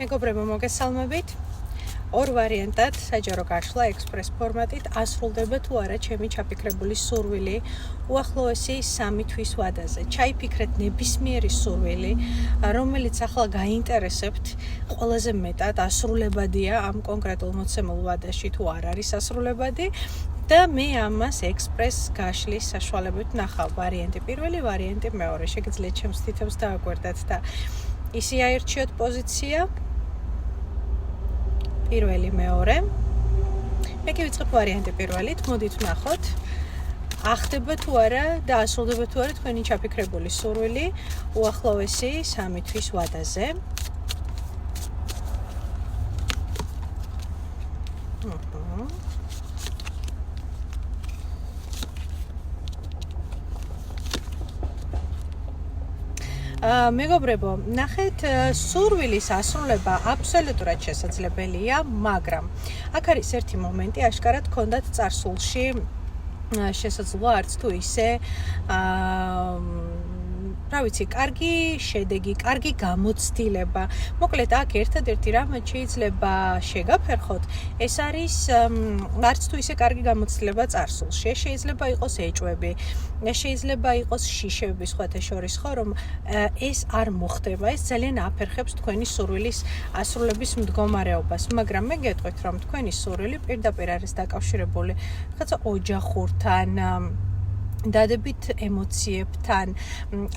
მეგობრებო, მოგესალმებით. ორ ვარიანტად საჯარო გაშლა ექსპრეს ფორმატით ასრულდება თუ არა ჩემი ჩაფიქრებული სურვილი უახლოესი 3 თვის ვადაზე. ჩაიფიქრეთ ნებისმიერი სურვილი, რომელიც ახლა გაინტერესებთ, ყველაზე მეტად ასრულებადია ამ კონკრეტულ მოცემულ ვადაში თუ არ არის ასრულებადი. და მე ამას ექსპრეს გაშლის საშუალებით ნახავ. ვარიანტი პირველი, ვარიანტი მეორე. შეგიძლიათ ჩემს თითებს დააკვირდათ და ისე აირჩიოთ პოზიცია. პირველი, მეორე. მე კი ვიწყებ ვარიანტი პირველით, მოდით ვნახოთ. ახდება თუ არა და ასრულდება თუ არა თქვენი ჩაფიქრებული სურვილი უახლოესი 3 თვის ვადაზე. მეგობრებო, ნახეთ, სურვილის ასრულება აბსოლუტურად შესაძლებელია, მაგრამ აქ არის ერთი მომენტი, აშკარად გქონდათ წარსულში შესაძლოა არც თუ ისე კარგი შედეგი, კარგი გამოცდილება. მოკლედ, აქ ერთადერთი რამაც შეიძლება შეგაფერხოთ, ეს არის არც თუ ისე კარგი გამოცდილება წარსულში. შეიძლება იყოს ეჭვები, შეიძლება იყოს შიშები სხვათა შორის, ხო, რომ ეს არ მოხდება, ეს ძალიან აფერხებს თქვენი სურვილის ასრულების მდგომარეობას. მაგრამ მე გეტყვით, რომ თქვენი სურვილი პირდაპირ არის დაკავშირებული რაღაცა ოჯახურთან, დადებით ემოციებთან.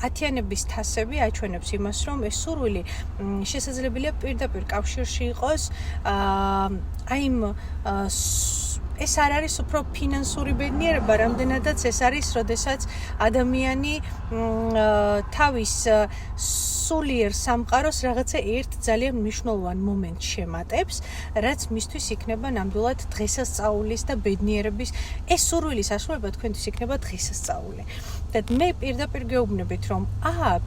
ათიანების თასები აჩვენებს იმას, რომ ეს სურვილი შესაძლებელია პირდაპირ კავშირში იყოს ეს არ არის უფრო ფინანსური ბედნიერება, რამდენადაც ეს არის, როდესაც ადამიანი თავის სულიერ სამყაროს რაღაცა ერთ ძალიან მნიშვნელოვან მომენტს შემატებს, რაც მისთვის იქნება ნამდვილად დღესასწაულის და ბედნიერების ეს სურვილის ასრულება თქვენთვის იქნება დღესასწაული. და მე პირდაპირ გეუბნებით, რომ აქ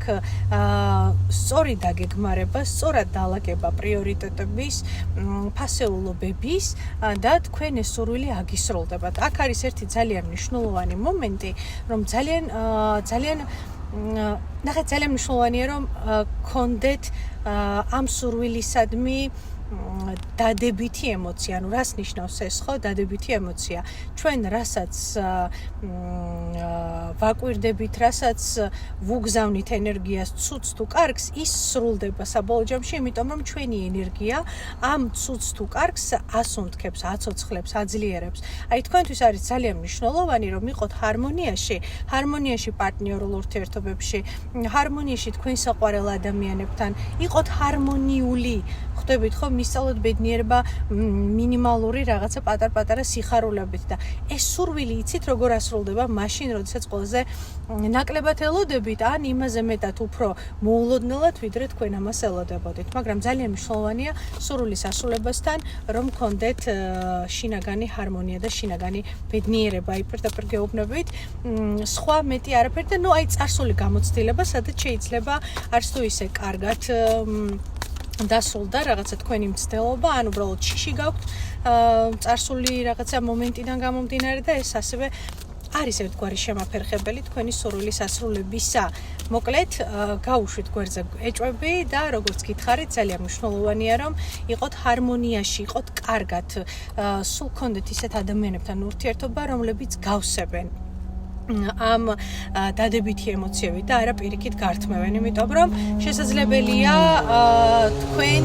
სწორი დაგეგმარება, სწორად დალაგება პრიორიტეტების, ფასეულობების და თქვენ ეს სურვილი აგისრულდებათ. აქ არის ერთი ძალიან მნიშვნელოვანი მომენტი, რომ ძალიან მნიშვნელოვანია, რომ გქონდეთ ამ სურვილისადმი დადებითი ემოცია. ანუ რას ნიშნავს ეს, ხო, დადებითი ემოცია? ჩვენ რასაც ვაკვირდებით, რასაც ვუგზავნით ენერგიას ცუდს თუ კარგს, ის სრულდება საბოლოო ჯამში, იმიტომ რომ ჩვენი ენერგია ამ ცუდს თუ კარგს ასუნთქებს, აცოცხლებს, აძლიერებს. აი, თქვენთვის არის ძალიან მნიშვნელოვანი, რომ იყოთ ჰარმონიაში პარტნიორულ ურთიერთობებში, ჰარმონიაში თქვენ საყვარელ ადამიანებთან, იყოთ ჰარმონიული. ხვდებით ხო, მისწავლოთ ბედნიერება მინიმალური რაღაცა პატარ-პატარა სიხარულებით და ეს სურვილი იცით როგორ ასრულდება მაშინ, როდესაც ყველაზე ნაკლებად ელოდებით, ან იმაზე მეტად უფრო მოულოდნელად, ვიდრე თქვენ ამას ელოდებოდით. მაგრამ ძალიან მნიშვნელოვანია სურვილის ასრულებასთან, რომ გქონდეთ შინაგანი ჰარმონია და შინაგანი ბედნიერება. აი, პირდაპირ გეუბნებით, სხვა მეტი არაფერი და წარსული გამოცდილება, სადაც შეიძლება არც თუ ისე კარგად დასრულდა რაღაცა თქვენი მცდელობა, ან უბრალოდ შიში გაქვთ წარსული რაღაცა მომენტიდან გამომდინარე და ეს ასევე არის ერთგვარი შემაფერხებელი თქვენი სურვილის ასრულებისა. მოკლედ, გაუშვით გვერდზე ეჭვები და როგორც გითხარით, ძალიან მნიშვნელოვანია, რომ იყოთ ჰარმონიაში, იყოთ კარგად, სულ გქონდეთ ისეთ ადამიანებთან ურთიერთობა, რომლებიც გავსებენ ამ დადებითი ემოციები და არა პირიქით გართმევენ, იმიტომ რომ შესაძლებელია თქვენ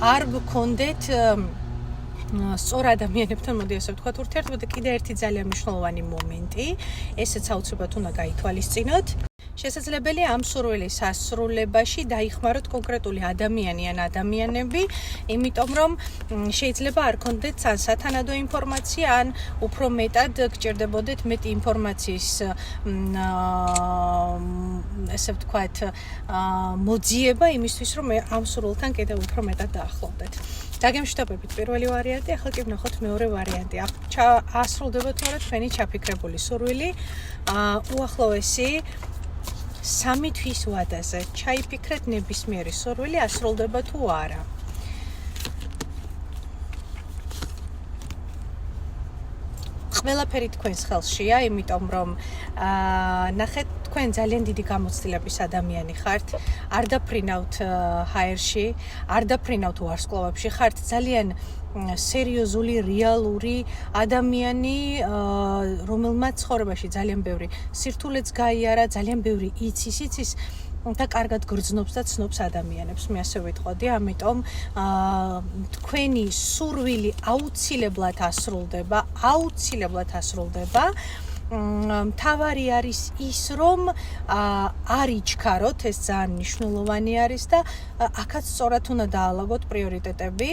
არ გქონდეთ სწორ ადამიანებთან, მოდი ასე ვთქვათ, ურთიერთობა და კიდე ერთი ძალიან მნიშვნელოვანი მომენტი, ესეც აუცილებლად უნდა გაითვალისწინოთ. შესაძლებელია ამ სურვილის ასრულებაში დაიხმაროთ კონკრეტული ადამიანი ან ადამიანები, იმიტომ რომ შეიძლება არ გქონდეთ სათანადო ინფორმაცია, ან უფრო მეტად გჭირდებოდეთ მეტი ინფორმაციის ესე ვთქვათ მოძიება იმისთვის, რომ ამ სურვილთან კიდევ უფრო მეტად დაახლოვდეთ. დაგემშვიდობებით პირველი ვარიანტი, ახლა კი ვნახოთ მეორე ვარიანტი. ასრულდება თუ არა თქვენი ჩაფიქრებული სურვილი უახლოესი 3 თვის ვადაზე. ჩაიფიქრეთ ნებისმიერი სურვილი ასრულდება თუ არა. ყველაფერი თქვენს ხელშია, იმიტომ რომ ნახეთ თქვენ ძალიან დიდი გამოცდილების ადამიანი ხართ, არ დაფრინავთ ჰაერში, არ დაფრინავთ ვარსკვლავებში, ხართ ძალიან სერიოზული, რეალური ადამიანი, რომელმაც ცხოვრებაში ძალიან ბევრი სირთულეც გაიარა, ძალიან ბევრი იცის და კარგად გრძნობს და ცნობს ადამიანებს. მე ასე ვიტყოდი, ამიტომ თქვენი სურვილი აუცილებლად ასრულდება. მთავარი არის ის, რომ არ იჩქაროთ, ეს ძალიან მნიშვნელოვანი არის და აქაც სწორად უნდა დაალაგოთ პრიორიტეტები.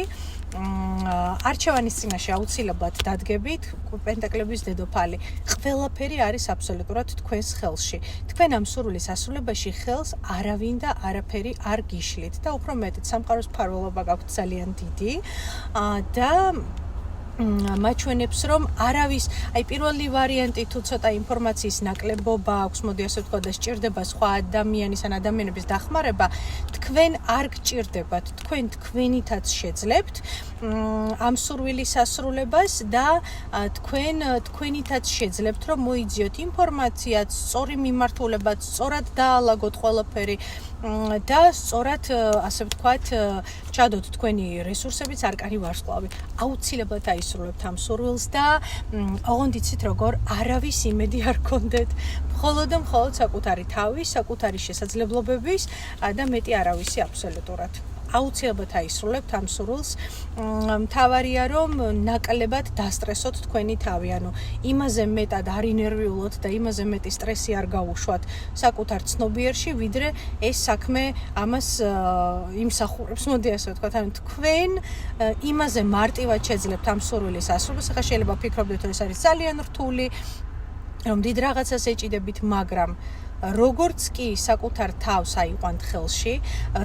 არჩევანის წინაშე აუცილებლად დადგებით, პენტაკლების დედოფალი. ყველაფერი არის აბსოლუტურად თქვენს ხელში. თქვენ ამ სურვილის ასრულებაში ხელს არავინ და არაფერი არ გიშლით და უფრო მეტად სამყაროს მფარველობა გაქვთ ძალიან დიდი და მაჩვენებს, რომ არავის, პირველი ვარიანტი თუ ცოტა ინფორმაციის ნაკლებობა აქვს, მოდი ასე ვთქვა და სჭირდება სხვა ადამიანის ან ადამიანების დახმარება, თქვენ არ გჭირდებათ, თქვენ თქვენითაც შეძლებთ ამ სურვილის ასრულებას და თქვენითაც შეძლებთ, რომ მოიძიოთ ინფორმაციაც, სწორი მიმართულებაც, სწორად დაალაგოთ ყველაფერი და სწორად, ასე ვთქვათ, ჩადოთ თქვენი რესურსებიც არკანი ვარსკვლავი. აუცილებლად აისრულებთ ამ სურვილს და ოღონდ იცით როგორ არავის იმედი არ გქონდეთ. მხოლოდ და მხოლოდ საკუთარი თავის, საკუთარი შესაძლებლობების და მეტი არავისი აბსოლუტურად. აუცილებლად აისრულებთ ამ სურვილს. მთავარია, რომ ნაკლებად დასტრესოთ თქვენი თავი, ანუ იმაზე მეტად არ ინერვიულოთ და იმაზე მეტი სტრესი არ გაუშვათ საკუთარ ცნობიერში, ვიდრე ეს საქმე ამას იმსახურებს, მოდი ასე ვთქვათ, ანუ თქვენ იმაზე მარტივად შეძლებთ ამ სურვილის ასრულებას. ახლა შეიძლება ფიქრობდეთ, რომ ეს არის ძალიან რთული, რომ დიდ რაღაცას ეჭიდებით, მაგრამ როგორც კი საკუთარ თავს აიყვანთ ხელში,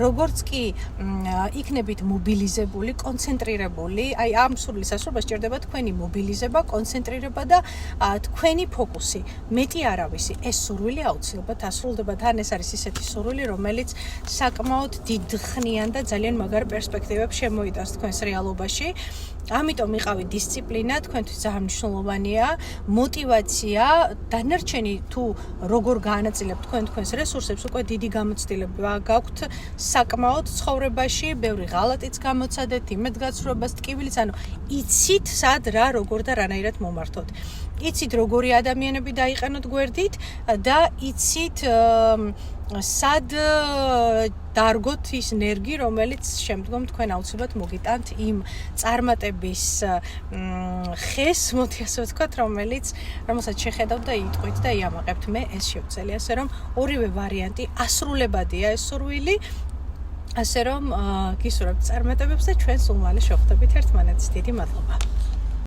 როგორც კი იქნებით მობილიზებული, კონცენტრირებული, ამ სურვილის ასრულებას სჭირდება თქვენი მობილიზება, კონცენტრირება და თქვენი ფოკუსი. მეტი არავისი, ეს სურვილი აუცილებლად ასრულდება. თან ეს არის ისეთი სურვილი, რომელიც საკმაოდ დიდხნიან და ძალიან მაგარ პერსპექტივებს შემოიტანს თქვენს რეალობაში. ამიტომ იყავი დისციპლინა, თქვენთვის ძალიან მნიშვნელოვანია, мотиваცია, დანარჩენი თუ როგორ გაანაწილებთ თქვენს რესურსებს, უკვე დიდი გამოცდილება გაქვთ საკმაოდ ცხოვრებაში, ბევრი ღალატიც გამოცადეთ, იმედგაცრუებას, ტკივილიც, ანუ იცით სად რა, როგორ და რანაირად მომართოთ. იცით როგორი ადამიანები დაიყენოთ გვერდით და იცით სად დარგოთ ის ნერგი, რომელიც შემდგომ თქვენ აუცილებლად მოგიტანთ იმ წარმატების ხეს, მოდი ასე ვთქვათ, რომელსაც შეხედავთ და იტყვით და იამაყებთ. მე ეს შევცელი, ასე რომ ორივე ვარიანტი ასრულებადია ეს სურვილი, ასე რომ გისურვებთ წარმატებებს და ჩვენ სულ მალე შევხვდებით ერთმანეთს. დიდი მადლობა.